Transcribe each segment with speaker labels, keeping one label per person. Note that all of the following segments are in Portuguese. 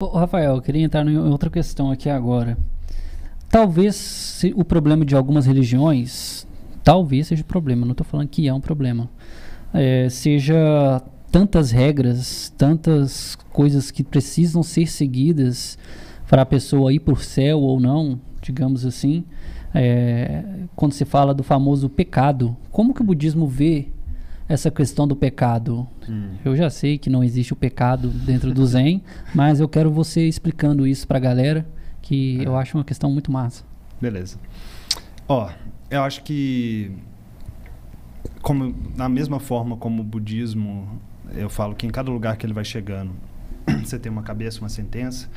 Speaker 1: Ô, Rafael, eu queria entrar em outra questão aqui agora. Talvez o problema de algumas religiões, talvez seja o problema, não estou falando que é um problema, seja tantas regras, tantas coisas que precisam ser seguidas para a pessoa ir para o céu ou não, digamos assim. Quando se fala do famoso pecado, como que o budismo vê essa questão do pecado? Eu já sei que não existe o pecado dentro do Zen, mas eu quero você explicando isso pra galera, que eu acho uma questão muito massa.
Speaker 2: Beleza. Eu acho que da mesma forma como o budismo, eu falo que em cada lugar que ele vai chegando, você tem uma cabeça, uma sentença,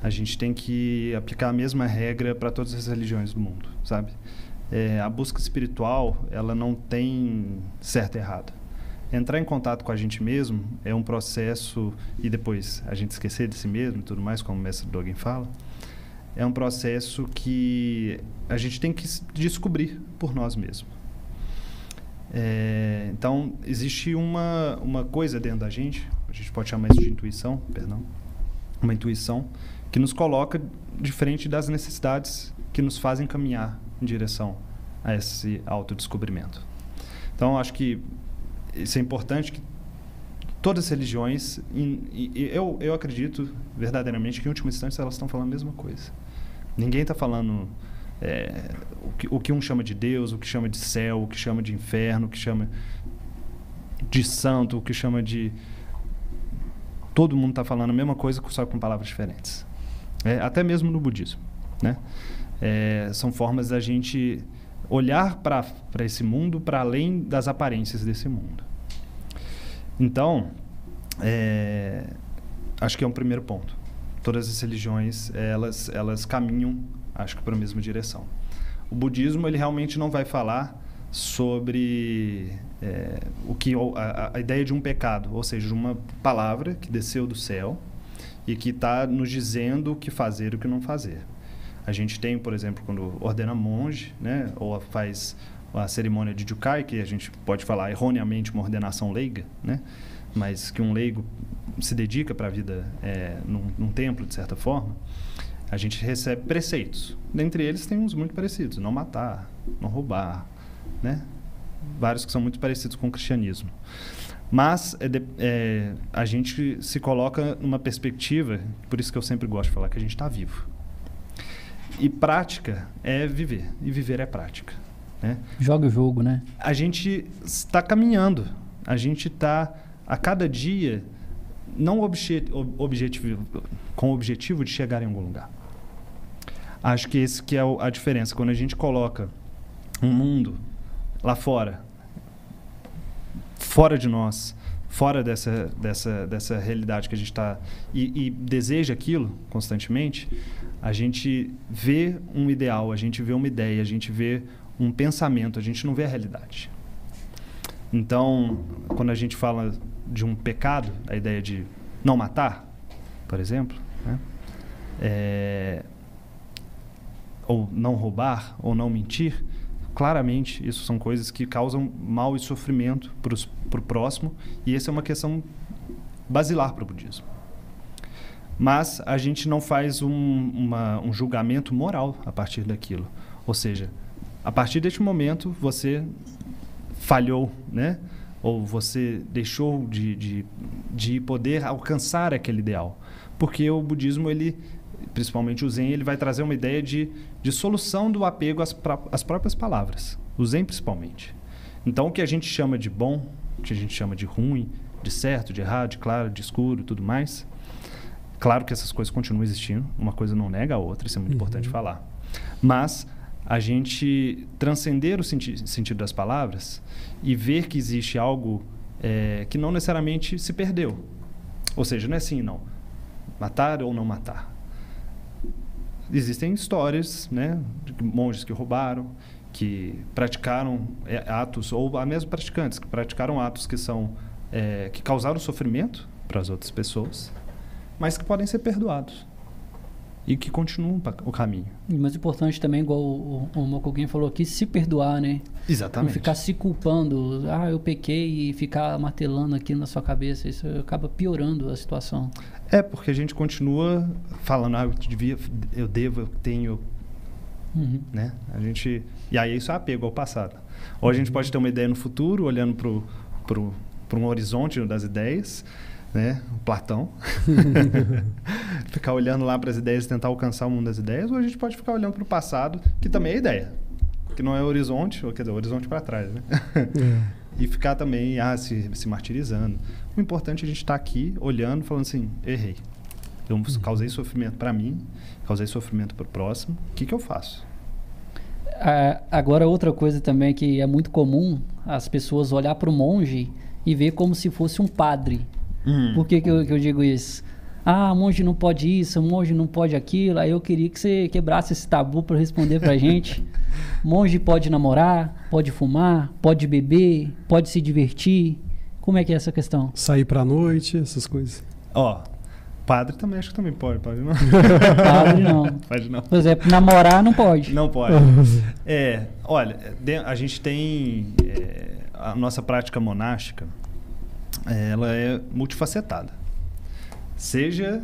Speaker 2: a gente tem que aplicar a mesma regra para todas as religiões do mundo, sabe? A busca espiritual, ela não tem certo e errado. Entrar em contato com a gente mesmo é um processo, e depois a gente esquecer de si mesmo e tudo mais, como o mestre Dogen fala, é um processo que a gente tem que descobrir por nós mesmos. Então, existe uma coisa dentro da gente, a gente pode chamar isso de intuição, uma intuição que nos coloca de frente das necessidades que nos fazem caminhar em direção a esse autodescobrimento. Então, acho que isso é importante, que todas as religiões, eu acredito verdadeiramente que em última instância elas estão falando a mesma coisa. Ninguém está falando o que um chama de Deus, o que chama de céu, o que chama de inferno, o que chama de santo, o que chama de... Todo mundo está falando a mesma coisa, só com palavras diferentes. Até mesmo no budismo, né? São formas da gente olhar para esse mundo para além das aparências desse mundo. Então, acho que é um primeiro ponto. Todas as religiões, elas caminham, acho que, para a mesma direção. O budismo, ele realmente não vai falar sobre a ideia de um pecado, ou seja, de uma palavra que desceu do céu e que está nos dizendo o que fazer e o que não fazer. A gente tem, por exemplo, quando ordena monge, né, ou faz a cerimônia de Jukai, que a gente pode falar erroneamente uma ordenação leiga, né, mas que um leigo se dedica para a vida num templo, de certa forma, a gente recebe preceitos. Dentre eles tem uns muito parecidos: não matar, não roubar, né? Vários que são muito parecidos com o cristianismo. Mas a gente se coloca numa perspectiva, por isso que eu sempre gosto de falar que a gente está vivo. E prática é viver, e viver é prática, né? Joga o jogo, né? A gente está caminhando, a gente está a cada dia não com o objetivo de chegar em algum lugar. Acho que esse que é a diferença. Quando a gente coloca um mundo lá fora de nós, fora dessa realidade que a gente está e deseja aquilo constantemente, a gente vê um ideal, a gente vê uma ideia, a gente vê um pensamento, a gente não vê a realidade. Então, quando a gente fala de um pecado, a ideia de não matar, por exemplo, né? Ou não roubar, ou não mentir, claramente isso são coisas que causam mal e sofrimento para o próximo, e essa é uma questão basilar para o budismo. Mas a gente não faz um julgamento moral a partir daquilo. Ou seja, a partir deste momento você falhou, né? Ou você deixou de poder alcançar aquele ideal. Porque o budismo, principalmente o Zen, ele vai trazer uma ideia de solução do apego às próprias palavras. O Zen, principalmente. Então, o que a gente chama de bom, o que a gente chama de ruim, de certo, de errado, de claro, de escuro, tudo mais... Claro que essas coisas continuam existindo, uma coisa não nega a outra, isso é muito importante falar. Mas a gente transcender o sentido das palavras e ver que existe algo que não necessariamente se perdeu. Ou seja, não é sim, não. Matar ou não matar. Existem histórias, né, de monges que roubaram, que praticaram atos, ou mesmo praticantes, que praticaram atos que causaram sofrimento para as outras pessoas, mas que podem ser perdoados. e que continuam o caminho.
Speaker 1: Mas o importante também, igual o Mokugin falou aqui, se perdoar, né?
Speaker 2: Exatamente.
Speaker 1: Não ficar se culpando, eu pequei, e ficar martelando aqui na sua cabeça, isso acaba piorando a situação.
Speaker 2: Porque a gente continua falando, eu devo, eu tenho, né? E aí isso é apego ao passado. Ou a gente pode ter uma ideia no futuro, olhando para um horizonte das ideias, né? Platão. Ficar olhando lá para as ideias e tentar alcançar o mundo das ideias, ou a gente pode ficar olhando para o passado, que também é ideia. Que não é horizonte, ou quer dizer, horizonte para trás, né? E ficar também se martirizando. O importante é a gente estar aqui olhando, falando assim, errei. Eu causei sofrimento para mim, causei sofrimento para o próximo. O que eu faço?
Speaker 1: Agora, outra coisa também que é muito comum, as pessoas olhar para o monge e ver como se fosse um padre. Por que eu digo isso? Monge não pode isso, monge não pode aquilo. Aí eu queria que você quebrasse esse tabu para responder pra gente. Monge pode namorar, pode fumar, pode beber, pode se divertir. Como é que é essa questão?
Speaker 3: Sair pra noite, essas coisas.
Speaker 2: Padre também, acho que também pode não?
Speaker 1: Padre não.
Speaker 2: Pode não.
Speaker 1: Por exemplo, namorar não pode.
Speaker 2: Não pode. Olha, a gente tem a nossa prática monástica, ela é multifacetada. Seja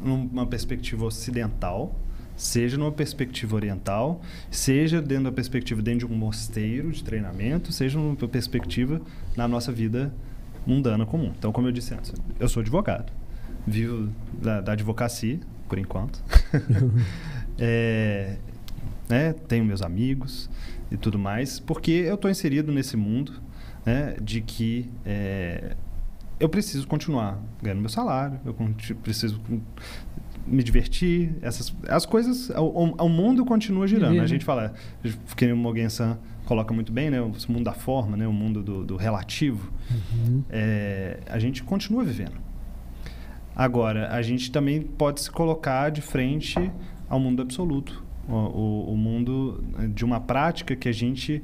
Speaker 2: numa perspectiva ocidental, seja numa perspectiva oriental, seja dentro da perspectiva dentro de um mosteiro de treinamento, seja numa perspectiva na nossa vida mundana comum. Então, como eu disse antes, eu sou advogado, vivo da advocacia, por enquanto. Tenho meus amigos e tudo mais, porque eu estou inserido nesse mundo, né, de que eu preciso continuar ganhando meu salário, eu preciso me divertir, as coisas, o mundo continua girando. A gente fala, que o Mogen-san coloca muito bem, né, o mundo da forma, né, o mundo do relativo. A gente continua vivendo. Agora, a gente também pode se colocar de frente ao mundo absoluto, o mundo de uma prática que a gente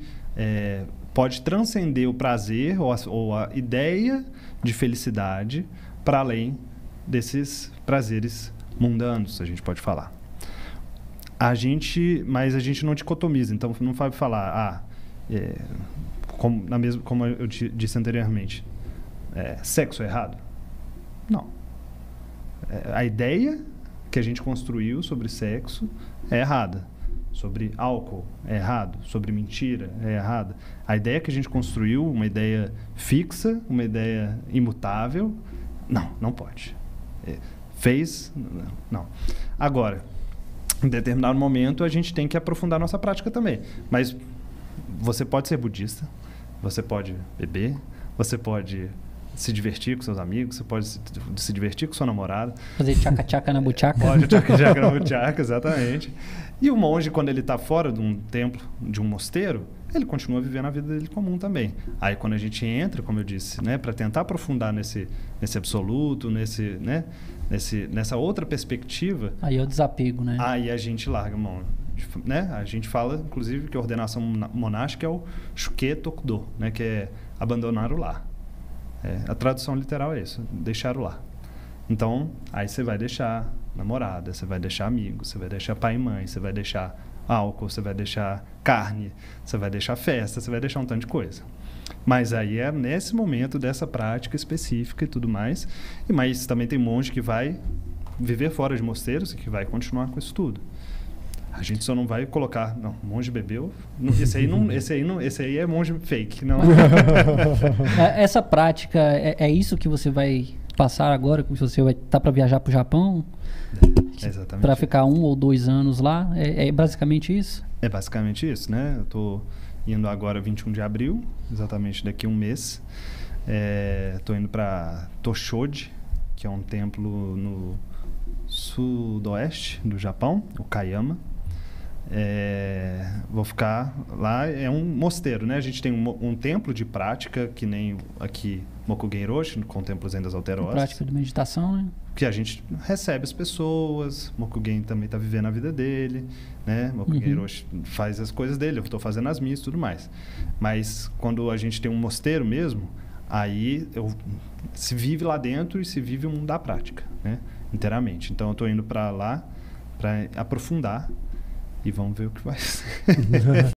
Speaker 2: pode transcender o prazer ou a ideia de felicidade para além desses prazeres mundanos, a gente pode falar. Mas a gente não dicotomiza, então não vai falar, como eu disse anteriormente, sexo é errado? Não. A ideia que a gente construiu sobre sexo é errada. Sobre álcool é errado. Sobre mentira é errada. A ideia que a gente construiu, uma ideia fixa, uma ideia imutável, não pode. Fez? Não. Agora, em determinado momento, a gente tem que aprofundar nossa prática também. Mas você pode ser budista, você pode beber, você pode se divertir com seus amigos, você pode se divertir com sua namorada.
Speaker 1: Fazer tchaca-tchaca na buchaca.
Speaker 2: Pode tchaca-tchaca na buchaca, exatamente. E o monge, quando ele está fora de um templo, de um mosteiro, ele continua vivendo a vida dele comum também. Aí, quando a gente entra, como eu disse, né, para tentar aprofundar nesse absoluto, nessa outra perspectiva... Aí
Speaker 1: é o desapego, né?
Speaker 2: Aí a gente larga a mão. Né? A gente fala, inclusive, que a ordenação monástica é o shuke tokudo, né, que é abandonar o lar. A tradução literal é isso, deixar o lar. Então, aí você vai deixar namorada, você vai deixar amigos, você vai deixar pai e mãe, você vai deixar álcool, você vai deixar carne, você vai deixar festa, você vai deixar um tanto de coisa. Mas aí é nesse momento dessa prática específica e tudo mais. Mas também tem monge que vai viver fora de mosteiros e que vai continuar com isso tudo. A gente só não vai colocar, monge bebeu, esse aí é monge fake, não.
Speaker 1: Essa prática, é isso que você vai passar agora, que você vai estar para viajar para o Japão?
Speaker 2: Exatamente.
Speaker 1: Para ficar 1 ou 2 anos lá? É basicamente isso?
Speaker 2: É basicamente isso, né? Eu estou indo agora 21 de abril, exatamente daqui a um mês. Estou indo para Toshoji, que é um templo no sudoeste do Japão, o Kayama. Vou ficar lá, é um mosteiro, né? A gente tem um templo de prática, que nem aqui Mokugin Roshi, com o templo Zen das Alterosas.
Speaker 1: Prática de meditação, né?
Speaker 2: Que a gente recebe as pessoas, Mokugin também está vivendo a vida dele, né? Mokugin Roshi faz as coisas dele, eu estou fazendo as minhas e tudo mais. Mas quando a gente tem um mosteiro mesmo, aí se vive lá dentro e se vive o mundo da prática, né? Inteiramente. Então eu estou indo para lá aprofundar e vamos ver o que vai ser.